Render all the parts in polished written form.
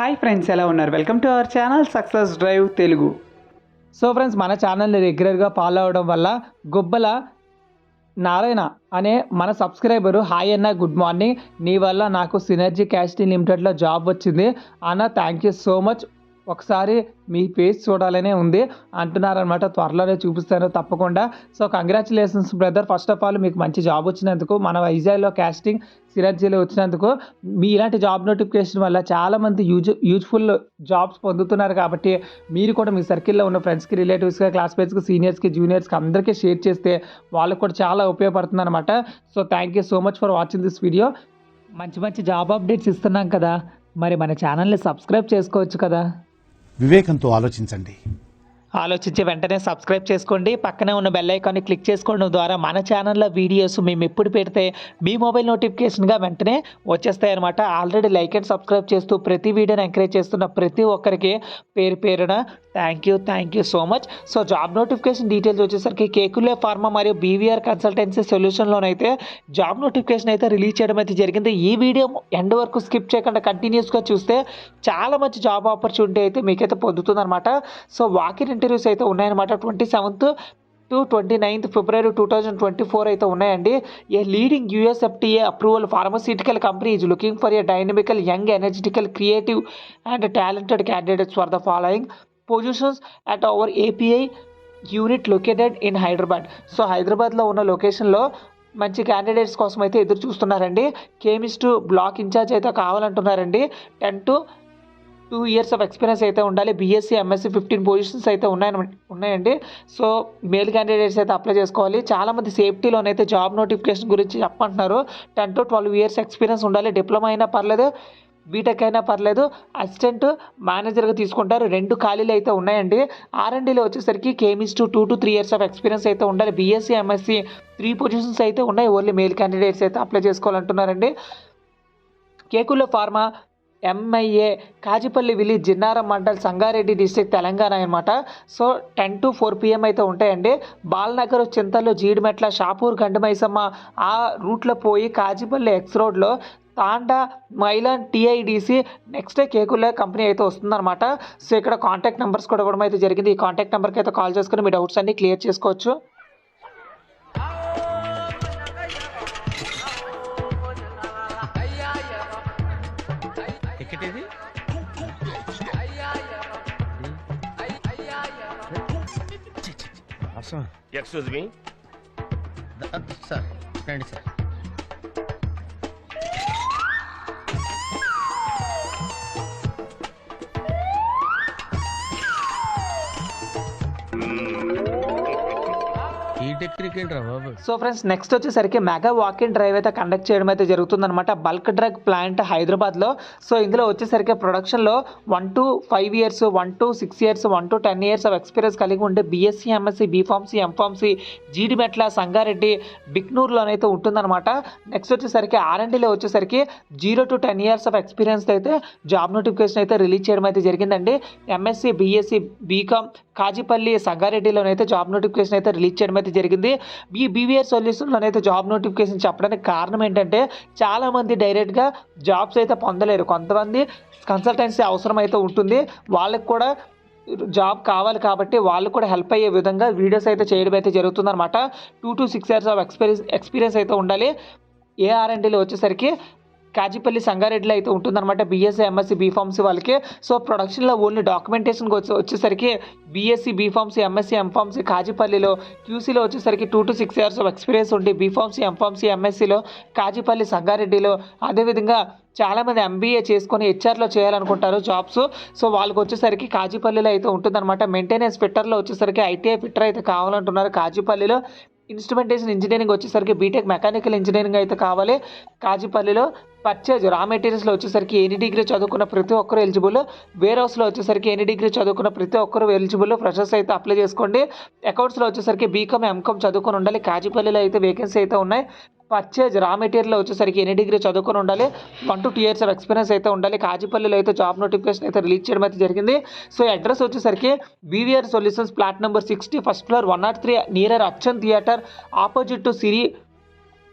Hi friends, ఎలా ఉన్నారు? Welcome to our channel success drive Telugu. So friends, మన ఛానల్ని రెగ్యులర్గా ఫాలో అవడం వల్ల గుబ్బల నారాయణ అనే మన సబ్స్క్రైబరు, హాయ్ అన్న, గుడ్ మార్నింగ్, నీ వల్ల నాకు సినర్జీ క్యాస్టింగ్ లిమిటెడ్లో జాబ్ వచ్చింది అన్న, థ్యాంక్ యూ సో మచ్, ఒకసారి మీ ఫేస్ చూడాలనే ఉంది అంటున్నారనమాట. త్వరలోనే చూపిస్తాను తప్పకుండా. So congratulations brother, first of all మీకు మంచి జాబ్ వచ్చినందుకు, మన వైజాగ్లో క్యాస్టింగ్ సినర్జీలో వచ్చినందుకు. మీ ఇలాంటి జాబ్ నోటిఫికేషన్ వల్ల చాలామంది యూజ్ఫుల్ జాబ్స్ పొందుతున్నారు కాబట్టి మీరు కూడా మీ సర్కిల్లో ఉన్న ఫ్రెండ్స్కి, రిలేటివ్స్కి, క్లాస్మేట్స్కి, సీనియర్స్కి, జూనియర్స్కి అందరికీ షేర్ చేస్తే వాళ్ళకు కూడా చాలా ఉపయోగపడుతుంది అనమాట. So thank you so much for watching this video. మంచి మంచి జాబ్ అప్డేట్స్ ఇస్తున్నాం కదా, మరి మన ఛానల్ని సబ్స్క్రైబ్ చేసుకోవచ్చు కదా. వివేకంతో ఆలోచించండి. ఆలోచించి వెంటనే సబ్స్క్రైబ్ చేసుకోండి. పక్కనే ఉన్న బెల్ ఐకాన్ని క్లిక్ చేసుకోవడం ద్వారా మన ఛానల్లో వీడియోస్ మేము ఎప్పుడు పెడితే మీ మొబైల్ నోటిఫికేషన్గా వెంటనే వచ్చేస్తాయి అనమాట. ఆల్రెడీ లైక్ అండ్ సబ్స్క్రైబ్ చేస్తూ ప్రతి వీడియోని ఎంకరేజ్ చేస్తున్న ప్రతి ఒక్కరికి పేరు పేరున thank you so much. So job notification details వచ్చేసరికి కేకులే ఫార్మా మరియు బీవీఆర్ కన్సల్టెన్సీ సొల్యూషన్లోనైతే జాబ్ నోటిఫికేషన్ అయితే రిలీజ్ చేయడం అయితే జరిగింది. ఈ వీడియో ఎండ్ వరకు స్కిప్ చేయకుండా కంటిన్యూస్గా చూస్తే చాలా మంచి జాబ్ ఆపర్చునిటీ అయితే మీకైతే పొందుతుంది అనమాట. సో వాకిన్ ఇంటర్వ్యూస్ అయితే ఉన్నాయన్నమాట. 27th to 29th February 2024 అయితే ఉన్నాయండి. A leading USFDA approval pharmaceutical company is looking for a dynamical, young, energetical, creative and talented candidates for the following positions at our API unit located in Hyderabad. So హైదరాబాద్లో ఉన్న లొకేషన్లో మంచి candidates కోసం అయితే ఎదురు చూస్తున్నారండి. కెమిస్ట్ బ్లాక్ ఇన్ఛార్జ్ అయితే కావాలంటున్నారండి. 10 to 2 years of experience అయితే ఉండాలి. బీఎస్సీ, ఎంఎస్సీ 15 పొజిషన్స్ అయితే ఉన్నాయండి. సో మేల్ క్యాండిడేట్స్ అయితే అప్లై చేసుకోవాలి. చాలామంది సేఫ్టీలోనైతే జాబ్ నోటిఫికేషన్ గురించి చెప్పంటున్నారు. 10 to 12 years ఎక్స్పీరియన్స్ ఉండాలి. డిప్లొమా అయినా పర్లేదు, బీటెక్ అయినా పర్లేదు, అసిస్టెంట్ మేనేజర్గా తీసుకుంటారు. 2 ఖాళీలు అయితే ఉన్నాయండి. ఆర్ఎండ్లో వచ్చేసరికి chemist 2 to 3 years of experience అయితే ఉండాలి. బీఎస్సీ, ఎంఎస్సీ 3 పొజిషన్స్ అయితే ఉన్నాయి. ఓన్లీ మేల్ క్యాండిడేట్స్ అయితే అప్లై చేసుకోవాలంటున్నారండి. Kekule pharma MIA, Kazipally village, Jinnaram mandal, Sangareddy district, Telangana అనమాట. సో 10 to 4 PM అయితే ఉంటాయండి. బాలనగర్, చింతలు, జీడిమెట్ల, షాపూర్, గండిమైసమ్మ ఆ రూట్లో పోయి కాజిపల్లి ఎక్స్ రోడ్లో తాండా, మైలాన్, టీఐడిసి నెక్స్ట్ కేకుల కంపెనీ అయితే వస్తుందన్నమాట. సో ఇక్కడ కాంటాక్ట్ నెంబర్స్ కూడా ఇవ్వడం అయితే జరిగింది. ఈ కాంటాక్ట్ నెంబర్కి అయితే కాల్ చేసుకుని మీ డౌట్స్ అన్ని క్లియర్ చేసుకోవచ్చు. ఎక్స్క్యూజ్ మీ సార్, రండి సార్. ఈ టెక్నిక్ ఏంట్రా బాబు? సో ఫ్రెండ్స్, నెక్స్ట్ వచ్చేసరికి మెగా వాకిన్ డ్రైవ్ అయితే కండక్ట్ చేయడం అయితే జరుగుతుందన్నమాట. బల్క్ డ్రగ్ ప్లాంట్ హైదరాబాద్లో. సో ఇందులో వచ్చేసరికి ప్రొడక్షన్లో 1 to 5 years, 1 to 6 years, 1 to 10 years of experience కలిగి ఉంటే BSc, MSc, B pharmacy, M pharmacy, Jeedimetla, Sangareddy, బిక్నూర్లోనైతే ఉంటుందన్నమాట. నెక్స్ట్ వచ్చేసరికి ఆర్ఎండ్లో వచ్చేసరికి 0 to 10 years ఆఫ్ ఎక్స్పీరియన్స్ అయితే జాబ్ నోటిఫికేషన్ అయితే రిలీజ్ చేయడం అయితే జరిగిందండి. ఎంఎస్సీ, బీఎస్సీ, బీకామ్, కాజిపల్లి, సంగారెడ్డిలోనైతే జాబ్ నోటిఫికేషన్ అయితే రిలీజ్ చేయడం అయితే జరిగింది. ఈ బీవీఆర్ సొల్యూషన్లోనైతే జాబ్ నోటిఫికేషన్ చెప్పడానికి కారణం ఏంటంటే చాలామంది డైరెక్ట్గా జాబ్స్ అయితే పొందలేరు. కొంతమంది కన్సల్టెన్సీ అవసరం అయితే ఉంటుంది. వాళ్ళకి కూడా జాబ్ కావాలి కాబట్టి వాళ్ళు కూడా హెల్ప్ అయ్యే విధంగా వీడియోస్ అయితే చేయడం అయితే జరుగుతుందన్నమాట. 2 to 6 years ఆఫ్ ఎక్స్పీరియన్స్ అయితే ఉండాలి. ఏఆర్ఎండ్లో వచ్చేసరికి కాజిపల్లి, సంగారెడ్డిలో అయితే ఉంటుందన్నమాట. బీఎస్సీ, ఎంఎస్సీ, బీఫార్మసీ వాళ్ళకి. సో ప్రొడక్షన్లో ఓన్లీ డాక్యుమెంటేషన్కి వచ్చేసరికి బీఎస్సీ, బీఫార్మసీ, ఎంఎస్సీ, ఎంఫార్మసీ కాజిపల్లిలో, క్యూసీలో వచ్చేసరికి 2 to 6 years ఆఫ్ ఎక్స్పీరియన్స్ ఉండి బీఫార్మసీ, ఎంఫార్మసీ, ఎంఎస్సీలో కాజిపల్లి, సంగారెడ్డిలో. అదేవిధంగా చాలామంది ఎంబీఏ చేసుకొని హెచ్ఆర్లో చేయాలనుకుంటారు జాబ్స్. సో వాళ్ళకి వచ్చేసరికి కాజిపల్లిలో అయితే ఉంటుందన్నమాట. మెయింటెనెన్స్ ఫిట్టర్లో వచ్చేసరికి ఐటీఐ ఫిట్టర్ అయితే కావాలంటున్నారు కాజిపల్లిలో. ఇన్స్ట్రుమెంటేషన్ ఇంజనీరింగ్ వచ్చేసరికి బీటెక్ మెకానికల్ ఇంజనీరింగ్ అయితే కావాలి కాజిపల్లిలో. పర్చేజ్ రా మెటీరియల్స్లో వచ్చేసరికి ఎనీ డిగ్రీ చదువుకున్న ప్రతి ఒక్కరు ఎలిజిబుల్. వేర్ హౌస్లో వచ్చేసరికి ఎనీ డిగ్రీ చదువుకున్న ప్రతి ఒక్కరు ఎలిజిబుల్. ఫ్రెషర్స్ అయితే అప్లై చేసుకోండి. అకౌంట్స్లో వచ్చేసరికి బీకామ్, ఎంకామ్ చదువుకొని ఉండాలి. కాజిపల్లిలో అయితే వేకెన్సీ అయితే ఉన్నాయి. పర్చేజ్ రా మెటీరియల్ వచ్చేసరికి ఎనీ డిగ్రీ చదువుకొని ఉండాలి. 1 to 2 years ఆఫ్ ఎక్స్పీరియన్స్ అయితే ఉండాలి. కాజిపల్లిలో అయితే జాబ్ నోటిఫికేషన్ అయితే రిలీజ్ చేయడం అయితే జరిగింది. సో అడ్రస్ వచ్చేసరికి BVR solutions, plot number 60, first floor, 103, near Achan theatre, opposite to Siri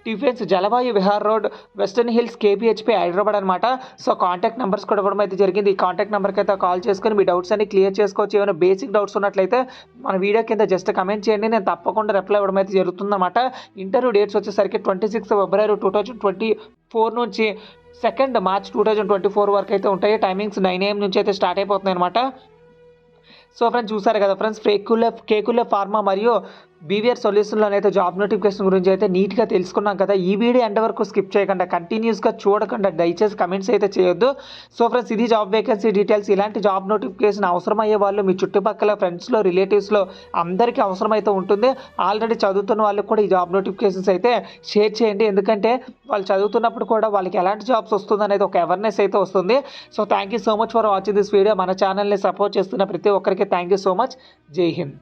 defence Jalavayu Vihar road, western hills, KPHB, Hyderabad అనమాట. సో కాంటాక్ట్ నెంబర్స్ కూడా ఇవ్వడం అయితే జరిగింది. ఈ కాంటాక్ట్ నెంబర్కి అయితే కాల్ చేసుకొని మీ డౌట్స్ అన్ని క్లియర్ చేసుకోవచ్చు. ఏమైనా బేసిక్ డౌట్స్ ఉన్నట్లయితే మన వీడియో కింద జస్ట్ కమెంట్ చేయండి, నేను తప్పకుండా రిప్లై ఇవ్వడం అయితే జరుగుతుందన్నమాట. ఇంటర్వ్యూ డేట్స్ వచ్చేసరికి 26 ఫిబ్రవరి 2024 నుంచి 2 మార్చ్ 2024 వరకు అయితే ఉంటాయి. టైమింగ్స్ 9 AM నుంచి అయితే స్టార్ట్ అయిపోతున్నాయి అనమాట. సో ఫ్రెండ్స్ చూసారు కదా ఫ్రెండ్స్, కేకులే ఫార్మా మరియు బీవీఆర్ సొల్యూషన్లో అయితే జాబ్ నోటిఫికేషన్ గురించి అయితే నీట్గా తెలుసుకున్నాం కదా. ఈ వీడియో ఎండ్ వరకు స్కిప్ చేయకుండా కంటిన్యూస్గా చూడకుండా దయచేసి కమెంట్స్ అయితే చేయొద్దు. సో ఫ్రెండ్స్ ఇది జాబ్ వేకెన్సీ డీటెయిల్స్. ఇలాంటి జాబ్ నోటిఫికేషన్ అవసరమయ్యే వాళ్ళు మీ చుట్టుపక్కల ఫ్రెండ్స్లో, రిలేటివ్స్లో అందరికీ అవసరమైతే ఉంటుంది. ఆల్రెడీ చదువుతున్న వాళ్ళకి కూడా ఈ జాబ్ నోటిఫికేషన్స్ అయితే షేర్ చేయండి. ఎందుకంటే వాళ్ళు చదువుతున్నప్పుడు కూడా వాళ్ళకి ఎలాంటి జాబ్స్ వస్తుంది అనేది ఒక అవేర్నెస్ అయితే వస్తుంది. So thank you so much for watching this video. మన ఛానల్ని సపోర్ట్ చేస్తున్న ప్రతి ఒక్కరికి థ్యాంక్ యూ సో మచ్. జై హింద్.